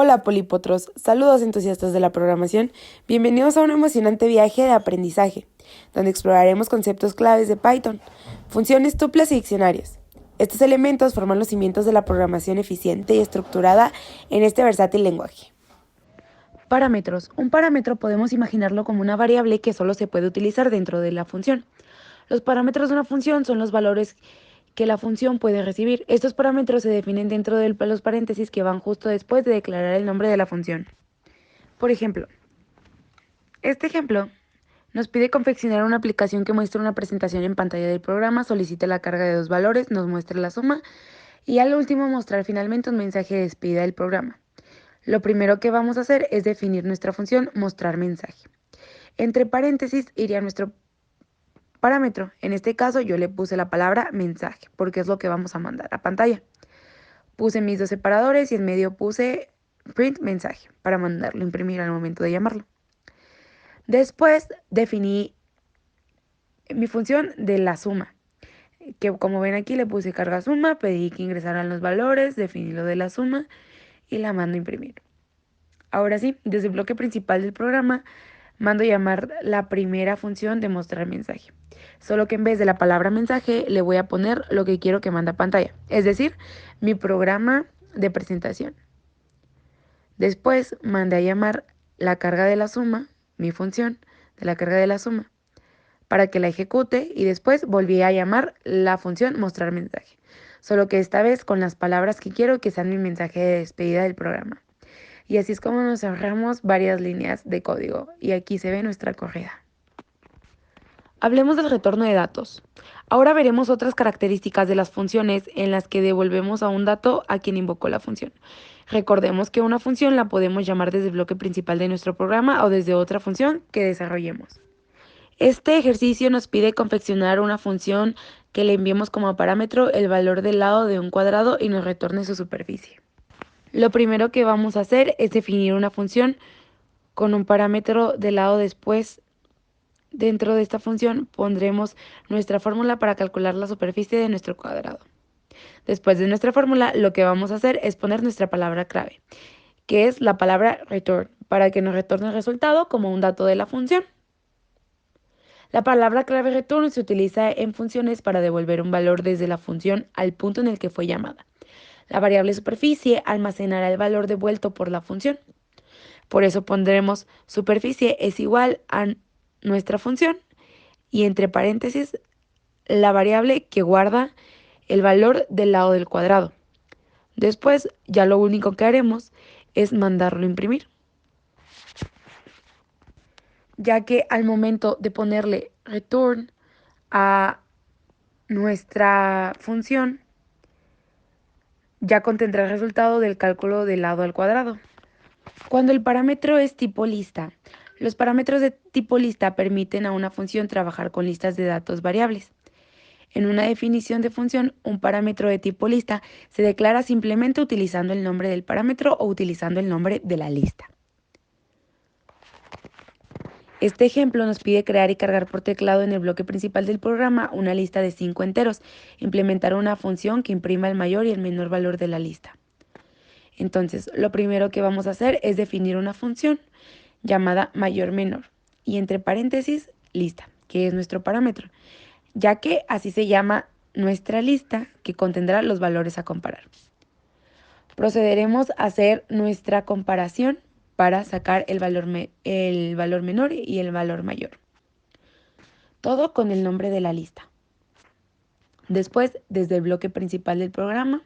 Hola polípotros, saludos entusiastas de la programación, bienvenidos a un emocionante viaje de aprendizaje, donde exploraremos conceptos claves de Python, funciones tuplas y diccionarios. Estos elementos forman los cimientos de la programación eficiente y estructurada en este versátil lenguaje. Parámetros. Un parámetro podemos imaginarlo como una variable que solo se puede utilizar dentro de la función. Los parámetros de una función son los valores que la función puede recibir. Estos parámetros se definen dentro de los paréntesis que van justo después de declarar el nombre de la función. Por ejemplo, este ejemplo nos pide confeccionar una aplicación que muestre una presentación en pantalla del programa, solicite la carga de dos valores, nos muestre la suma y al último mostrar finalmente un mensaje de despedida del programa. Lo primero que vamos a hacer es definir nuestra función mostrar mensaje. Entre paréntesis iría nuestro parámetro. En este caso yo le puse la palabra mensaje porque es lo que vamos a mandar a pantalla. Puse mis dos separadores y en medio puse print mensaje para mandarlo a imprimir al momento de llamarlo. Después definí mi función de la suma, que como ven aquí le puse carga suma, pedí que ingresaran los valores, definí lo de la suma y la mando a imprimir. Ahora sí, desde el bloque principal del programa mando llamar la primera función de mostrar mensaje. Solo que en vez de la palabra mensaje le voy a poner lo que quiero que mande a pantalla, es decir, mi programa de presentación. Después mandé a llamar la carga de la suma, mi función de la carga de la suma, para que la ejecute y después volví a llamar la función mostrar mensaje, solo que esta vez con las palabras que quiero que sean mi mensaje de despedida del programa. Y así es como nos ahorramos varias líneas de código y aquí se ve nuestra corrida. Hablemos del retorno de datos. Ahora veremos otras características de las funciones en las que devolvemos a un dato a quien invocó la función. Recordemos que una función la podemos llamar desde el bloque principal de nuestro programa o desde otra función que desarrollemos. Este ejercicio nos pide confeccionar una función que le enviemos como parámetro el valor del lado de un cuadrado y nos retorne su superficie. Lo primero que vamos a hacer es definir una función con un parámetro del lado. Después, dentro de esta función pondremos nuestra fórmula para calcular la superficie de nuestro cuadrado. Después de nuestra fórmula, lo que vamos a hacer es poner nuestra palabra clave, que es la palabra return, para que nos retorne el resultado como un dato de la función. La palabra clave return se utiliza en funciones para devolver un valor desde la función al punto en el que fue llamada. La variable superficie almacenará el valor devuelto por la función. Por eso pondremos superficie es igual a nuestra función y entre paréntesis la variable que guarda el valor del lado del cuadrado. Después ya lo único que haremos es mandarlo a imprimir, ya que al momento de ponerle return a nuestra función ya contendrá el resultado del cálculo del lado al cuadrado. Cuando el parámetro es tipo lista, los parámetros de tipo lista permiten a una función trabajar con listas de datos variables. En una definición de función, un parámetro de tipo lista se declara simplemente utilizando el nombre del parámetro o utilizando el nombre de la lista. Este ejemplo nos pide crear y cargar por teclado en el bloque principal del programa una lista de 5 enteros, implementar una función que imprima el mayor y el menor valor de la lista. Entonces, lo primero que vamos a hacer es definir una función llamada mayor-menor y entre paréntesis lista, que es nuestro parámetro, ya que así se llama nuestra lista que contendrá los valores a comparar. Procederemos a hacer nuestra comparación para sacar el valor menor y el valor mayor. Todo con el nombre de la lista. Después, desde el bloque principal del programa,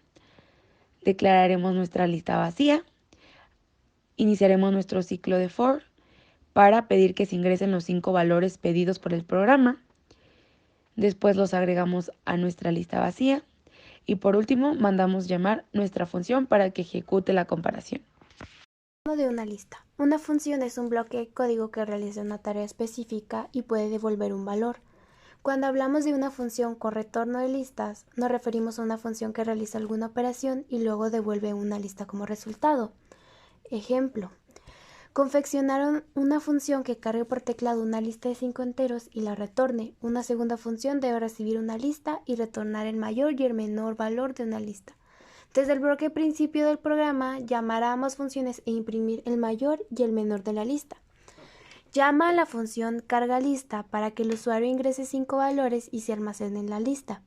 declararemos nuestra lista vacía. Iniciaremos nuestro ciclo de for para pedir que se ingresen los 5 valores pedidos por el programa. Después los agregamos a nuestra lista vacía. Y por último, mandamos llamar nuestra función para que ejecute la comparación. De una lista. Una función es un bloque de código que realiza una tarea específica y puede devolver un valor. Cuando hablamos de una función con retorno de listas, nos referimos a una función que realiza alguna operación y luego devuelve una lista como resultado. Ejemplo: confeccionaron una función que cargue por teclado una lista de 5 enteros y la retorne. Una segunda función debe recibir una lista y retornar el mayor y el menor valor de una lista. Desde el bloque principio del programa, llamar a ambas funciones e imprimir el mayor y el menor de la lista. Llama a la función carga lista para que el usuario ingrese 5 valores y se almacene en la lista.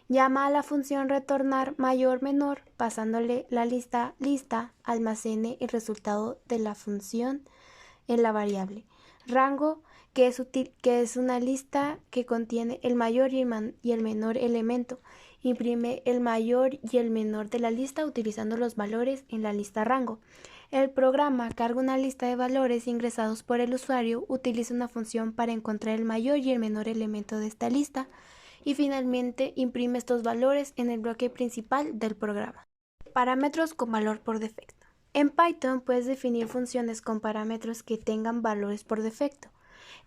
Llama a la función retornar mayor-menor pasándole la lista almacene el resultado de la función en la variable. Rango, que es una lista que contiene el mayor y el menor elemento. Imprime el mayor y el menor de la lista utilizando los valores en la lista rango. El programa carga una lista de valores ingresados por el usuario, utiliza una función para encontrar el mayor y el menor elemento de esta lista y finalmente imprime estos valores en el bloque principal del programa. Parámetros con valor por defecto. En Python puedes definir funciones con parámetros que tengan valores por defecto.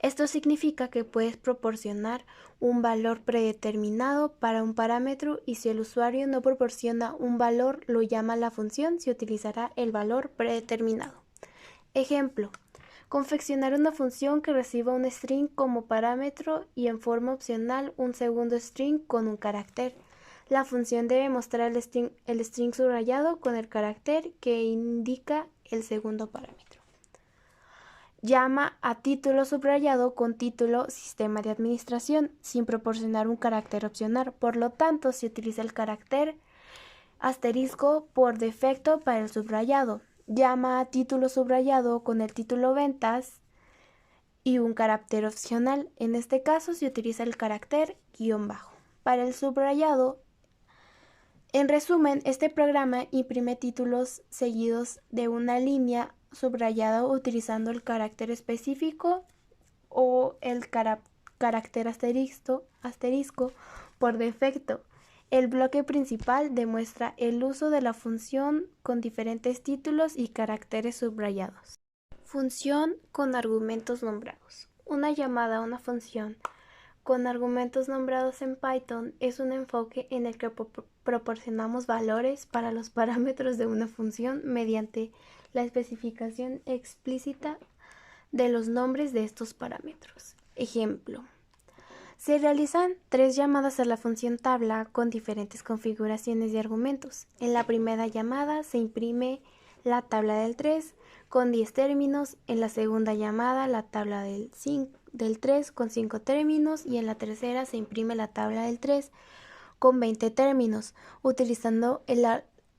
Esto significa que puedes proporcionar un valor predeterminado para un parámetro y si el usuario no proporciona un valor, lo llama la función, se utilizará el valor predeterminado. Ejemplo: confeccionar una función que reciba un string como parámetro y en forma opcional un segundo string con un carácter. La función debe mostrar el string subrayado con el carácter que indica el segundo parámetro. Llama a título subrayado con título sistema de administración sin proporcionar un carácter opcional. Por lo tanto, se utiliza el carácter asterisco por defecto para el subrayado. Llama a título subrayado con el título ventas y un carácter opcional. En este caso se utiliza el carácter guión bajo. Para el subrayado, en resumen, este programa imprime títulos seguidos de una línea subrayada utilizando el carácter específico o el carácter asterisco por defecto. El bloque principal demuestra el uso de la función con diferentes títulos y caracteres subrayados. Función con argumentos nombrados. Una llamada a una función con argumentos nombrados en Python es un enfoque en el que proporcionamos valores para los parámetros de una función mediante la especificación explícita de los nombres de estos parámetros. Ejemplo: se realizan 3 llamadas a la función tabla con diferentes configuraciones de argumentos. En la primera llamada se imprime la tabla del 3 con 10 términos, en la segunda llamada la tabla del 3 con 5 términos y en la tercera se imprime la tabla del 3 con 20 términos, utilizando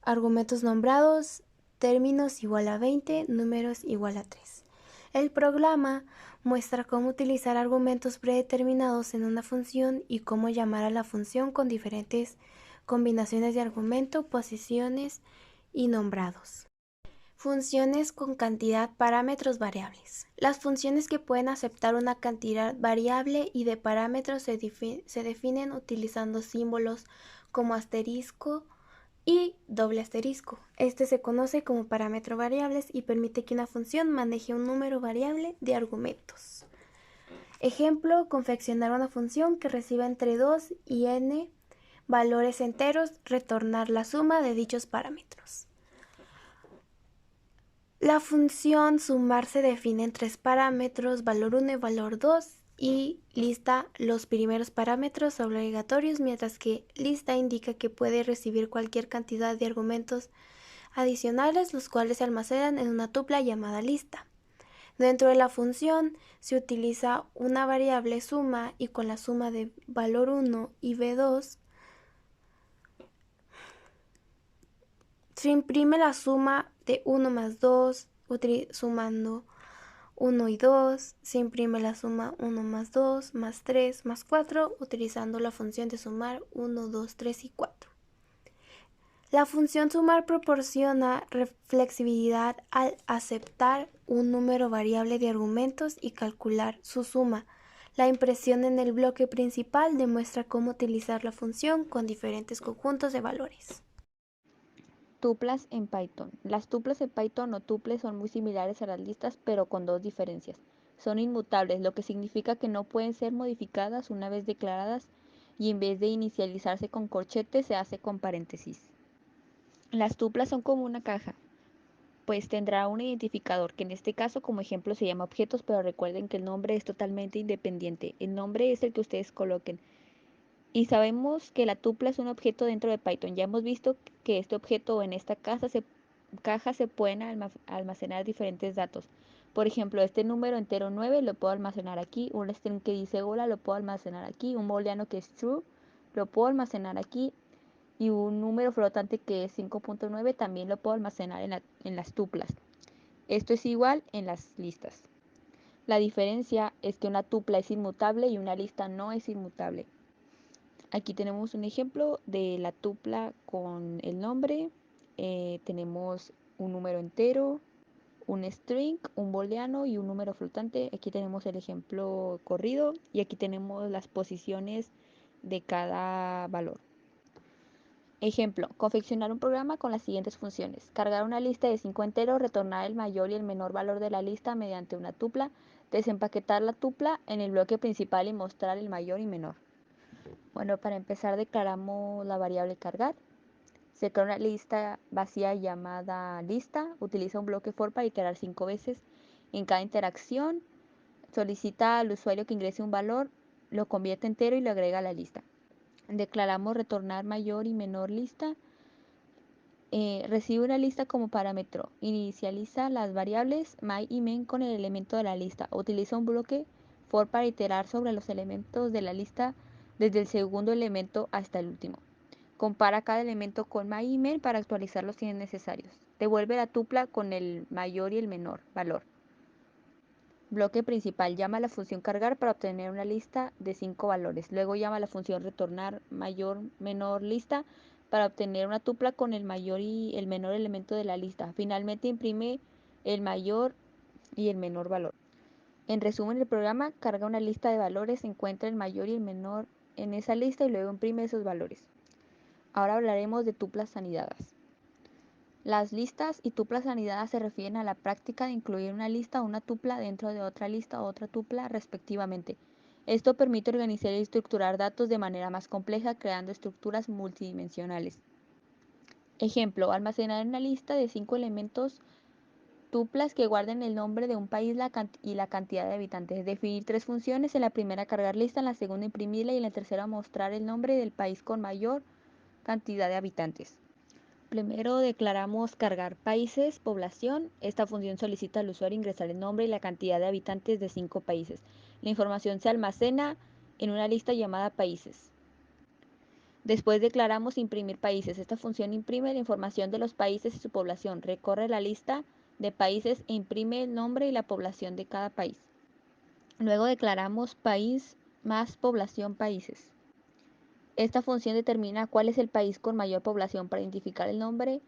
argumentos nombrados, términos igual a 20, números igual a 3. El programa muestra cómo utilizar argumentos predeterminados en una función y cómo llamar a la función con diferentes combinaciones de argumento, posiciones y nombrados. Funciones con cantidad, parámetros, variables. Las funciones que pueden aceptar una cantidad variable y de parámetros se definen utilizando símbolos como asterisco y doble asterisco. Este se conoce como parámetro variables y permite que una función maneje un número variable de argumentos. Ejemplo: confeccionar una función que reciba entre 2 y n valores enteros, retornar la suma de dichos parámetros. La función sumar se define en 3 parámetros, valor 1 y valor 2, y lista los primeros parámetros obligatorios, mientras que lista indica que puede recibir cualquier cantidad de argumentos adicionales, los cuales se almacenan en una tupla llamada lista. Dentro de la función se utiliza una variable suma y con la suma de valor 1 y v2 se imprime la suma de 1 más 2, sumando 1 y 2, se imprime la suma 1 más 2, más 3, más 4, utilizando la función de sumar 1, 2, 3 y 4. La función sumar proporciona flexibilidad al aceptar un número variable de argumentos y calcular su suma. La impresión en el bloque principal demuestra cómo utilizar la función con diferentes conjuntos de valores. Tuplas en Python. Las tuplas en Python o tuples son muy similares a las listas, pero con 2 diferencias. Son inmutables, lo que significa que no pueden ser modificadas una vez declaradas y en vez de inicializarse con corchetes se hace con paréntesis. Las tuplas son como una caja, pues tendrá un identificador, que en este caso como ejemplo se llama objetos, pero recuerden que el nombre es totalmente independiente. El nombre es el que ustedes coloquen. Y sabemos que la tupla es un objeto dentro de Python. Ya hemos visto que este objeto o en esta caja se pueden almacenar diferentes datos. Por ejemplo, este número entero 9 lo puedo almacenar aquí, un string que dice hola lo puedo almacenar aquí, un booleano que es true lo puedo almacenar aquí y un número flotante que es 5.9 también lo puedo almacenar en las tuplas. Esto es igual en las listas. La diferencia es que una tupla es inmutable y una lista no es inmutable. Aquí tenemos un ejemplo de la tupla con el nombre. Tenemos un número entero, un string, un booleano y un número flotante. Aquí tenemos el ejemplo corrido y aquí tenemos las posiciones de cada valor. Ejemplo, confeccionar un programa con las siguientes funciones. Cargar una lista de 5 enteros, retornar el mayor y el menor valor de la lista mediante una tupla, desempaquetar la tupla en el bloque principal y mostrar el mayor y menor. Bueno, para empezar declaramos la variable cargar. Se crea una lista vacía llamada lista. Utiliza un bloque for para iterar 5 veces. En cada interacción solicita al usuario que ingrese un valor, lo convierte entero y lo agrega a la lista. Declaramos retornar mayor y menor lista. Recibe una lista como parámetro. Inicializa las variables my y men con el elemento de la lista. Utiliza un bloque for para iterar sobre los elementos de la lista desde el segundo elemento hasta el último. Compara cada elemento con my y men para actualizarlos si es necesario. Devuelve la tupla con el mayor y el menor valor. Bloque principal. Llama a la función cargar para obtener una lista de 5 valores. Luego llama a la función retornar mayor menor lista para obtener una tupla con el mayor y el menor elemento de la lista. Finalmente imprime el mayor y el menor valor. En resumen, el programa carga una lista de valores, encuentra el mayor y el menor en esa lista y luego imprime esos valores. Ahora hablaremos de tuplas anidadas. Las listas y tuplas anidadas se refieren a la práctica de incluir una lista o una tupla dentro de otra lista o otra tupla respectivamente. Esto permite organizar y estructurar datos de manera más compleja, creando estructuras multidimensionales. Ejemplo, almacenar en una lista de 5 elementos tuplas que guarden el nombre de un país y la cantidad de habitantes. Definir 3 funciones, en la primera cargar lista, en la segunda imprimirla y en la tercera mostrar el nombre del país con mayor cantidad de habitantes. Primero declaramos cargar países, población. Esta función solicita al usuario ingresar el nombre y la cantidad de habitantes de 5 países. La información se almacena en una lista llamada países. Después declaramos imprimir países. Esta función imprime la información de los países y su población. Recorre la lista de países e imprime el nombre y la población de cada país. Luego declaramos país más población países. Esta función determina cuál es el país con mayor población. Para identificar el nombre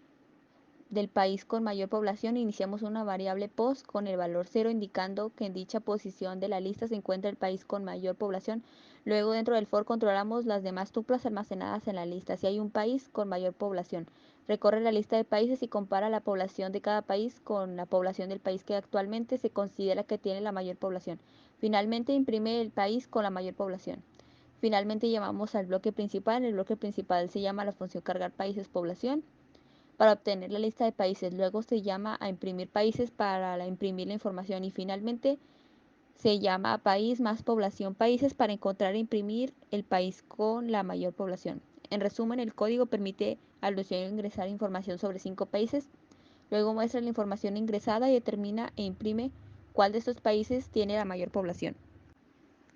del país con mayor población, iniciamos una variable post con el valor 0 indicando que en dicha posición de la lista se encuentra el país con mayor población. Luego dentro del for controlamos las demás tuplas almacenadas en la lista. Si hay un país con mayor población, recorre la lista de países y compara la población de cada país con la población del país que actualmente se considera que tiene la mayor población. Finalmente imprime el país con la mayor población. Finalmente llamamos al bloque principal. En el bloque principal se llama la función cargar países población para obtener la lista de países. Luego se llama a imprimir países para imprimir la información y finalmente se llama a país más población países para encontrar e imprimir el país con la mayor población. En resumen, el código permite al usuario ingresar información sobre 5 países, luego muestra la información ingresada y determina e imprime cuál de estos países tiene la mayor población.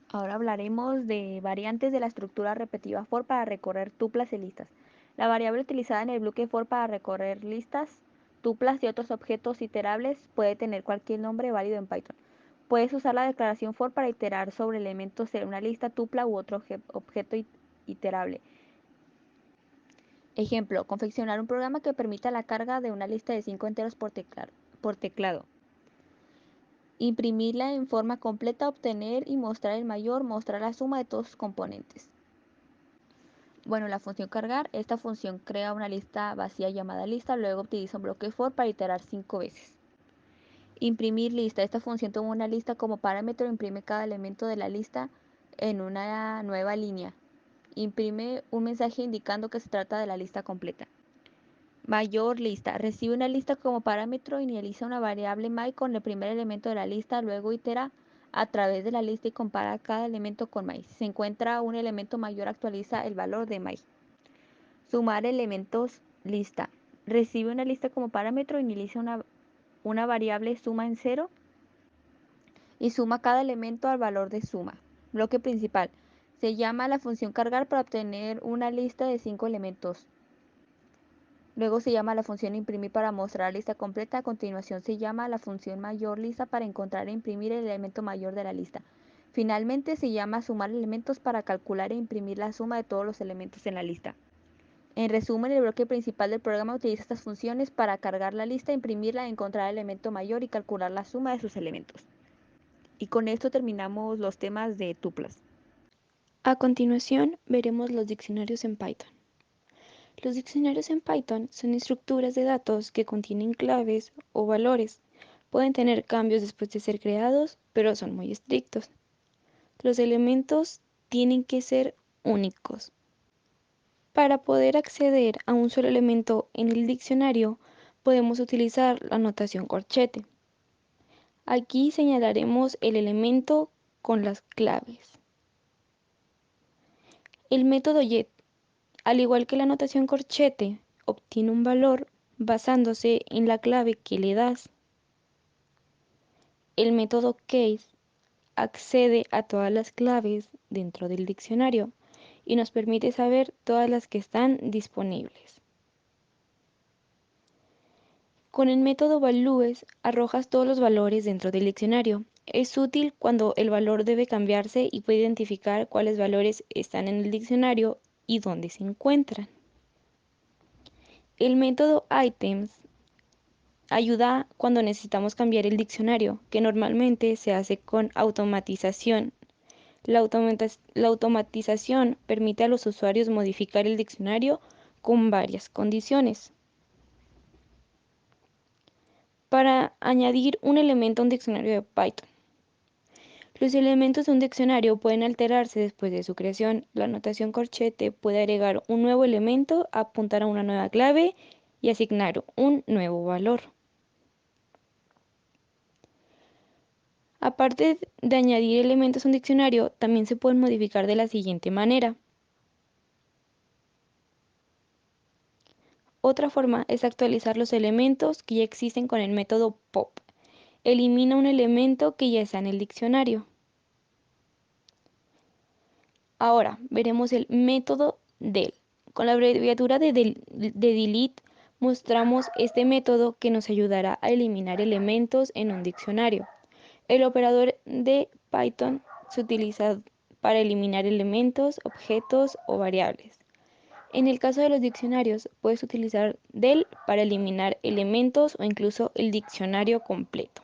Ahora hablaremos de variantes de la estructura repetitiva for para recorrer tuplas y listas. La variable utilizada en el bloque for para recorrer listas, tuplas y otros objetos iterables puede tener cualquier nombre válido en Python. Puedes usar la declaración for para iterar sobre elementos de una lista, tupla u otro objeto iterable. Ejemplo, confeccionar un programa que permita la carga de una lista de 5 enteros por teclado. Imprimirla en forma completa, obtener y mostrar el mayor, mostrar la suma de todos sus componentes. Bueno, la función cargar, esta función crea una lista vacía llamada lista, luego utiliza un bloque for para iterar 5 veces. Imprimir lista, esta función toma una lista como parámetro e imprime cada elemento de la lista en una nueva línea. Imprime un mensaje indicando que se trata de la lista completa. Mayor lista, recibe una lista como parámetro, inicializa una variable my con el primer elemento de la lista, luego itera a través de la lista y compara cada elemento con maíz. Si se encuentra un elemento mayor, actualiza el valor de maíz. Sumar elementos lista. Recibe una lista como parámetro, inicializa una variable suma en 0 y suma cada elemento al valor de suma. Bloque principal. Se llama la función cargar para obtener una lista de 5 elementos. Luego se llama la función imprimir para mostrar la lista completa. A continuación se llama la función mayor lista para encontrar e imprimir el elemento mayor de la lista. Finalmente se llama sumar elementos para calcular e imprimir la suma de todos los elementos en la lista. En resumen, el bloque principal del programa utiliza estas funciones para cargar la lista, imprimirla, encontrar el elemento mayor y calcular la suma de sus elementos. Y con esto terminamos los temas de tuplas. A continuación, veremos los diccionarios en Python. Los diccionarios en Python son estructuras de datos que contienen claves o valores. Pueden tener cambios después de ser creados, pero son muy estrictos. Los elementos tienen que ser únicos. Para poder acceder a un solo elemento en el diccionario, podemos utilizar la notación corchete. Aquí señalaremos el elemento con las claves. El método get, al igual que la notación corchete, obtiene un valor basándose en la clave que le das. El método case accede a todas las claves dentro del diccionario y nos permite saber todas las que están disponibles. Con el método values arrojas todos los valores dentro del diccionario. Es útil cuando el valor debe cambiarse y puede identificar cuáles valores están en el diccionario y dónde se encuentran. El método items ayuda cuando necesitamos cambiar el diccionario, que normalmente se hace con automatización. La automatización permite a los usuarios modificar el diccionario con varias condiciones. Para añadir un elemento a un diccionario de Python. Los elementos de un diccionario pueden alterarse después de su creación. La notación corchete puede agregar un nuevo elemento, apuntar a una nueva clave y asignar un nuevo valor. Aparte de añadir elementos a un diccionario, también se pueden modificar de la siguiente manera. Otra forma es actualizar los elementos que ya existen con el método pop. Elimina un elemento que ya está en el diccionario. Ahora veremos el método del. Con la abreviatura de delete mostramos este método que nos ayudará a eliminar elementos en un diccionario. El operador de Python se utiliza para eliminar elementos, objetos o variables. En el caso de los diccionarios, puedes utilizar del para eliminar elementos o incluso el diccionario completo.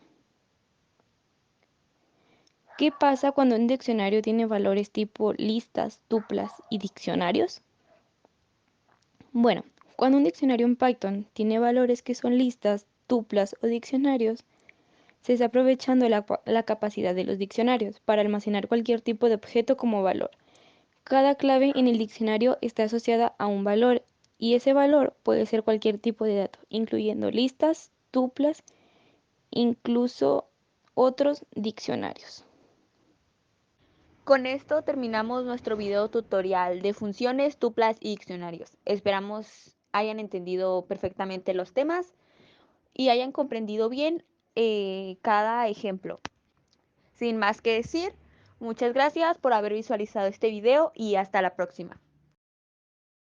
¿Qué pasa cuando un diccionario tiene valores tipo listas, tuplas y diccionarios? Bueno, cuando un diccionario en Python tiene valores que son listas, tuplas o diccionarios, se está aprovechando la capacidad de los diccionarios para almacenar cualquier tipo de objeto como valor. Cada clave en el diccionario está asociada a un valor y ese valor puede ser cualquier tipo de dato, incluyendo listas, tuplas, incluso otros diccionarios. Con esto terminamos nuestro video tutorial de funciones, tuplas y diccionarios. Esperamos hayan entendido perfectamente los temas y hayan comprendido bien cada ejemplo. Sin más que decir, muchas gracias por haber visualizado este video y hasta la próxima.